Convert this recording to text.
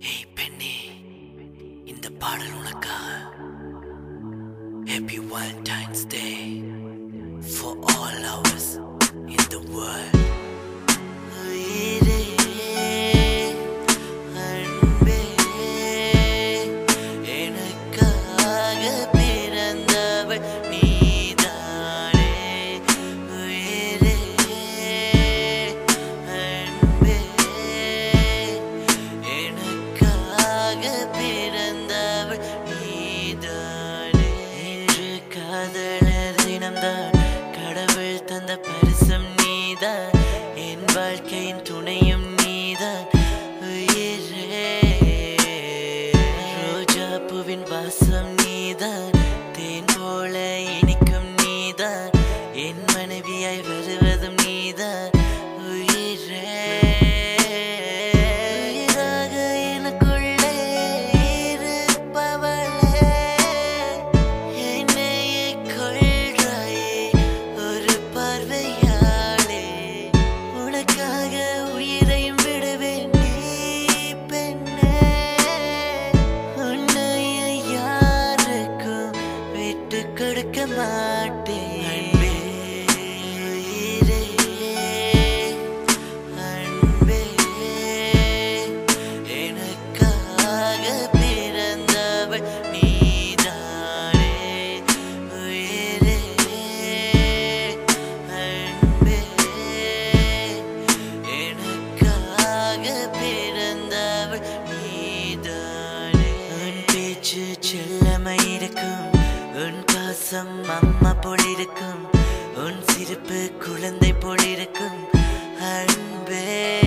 Hey Penny, இந்த பாடல் உனக்காக. Happy Valentine's Day for all lovers in the world. கடவுள் தந்த பரிசம் நீதான், என் வாழ்க்கையின் துணையும் நீதான். உயிரே ரோஜா பூவின் வாசம் நீதான், தேன் போல இனிக்கும் நீதான், என் மனைவியாய் வருவதும் நீதான். உயிரே கொடுக்க மாட்டேன் அன்பே, அன்பே, எனக்காக பிறந்தவள் நீதானே. உயிரே அன்பே, எனக்காக பிறந்தவள் நீதானே. உன் பேச்சு செல்லமாயிருக்கும், உன் பாசம் அம்மா போல் இருக்கும், உன் சிரிப்பு குழந்தை போல் இருக்கும் அன்பே.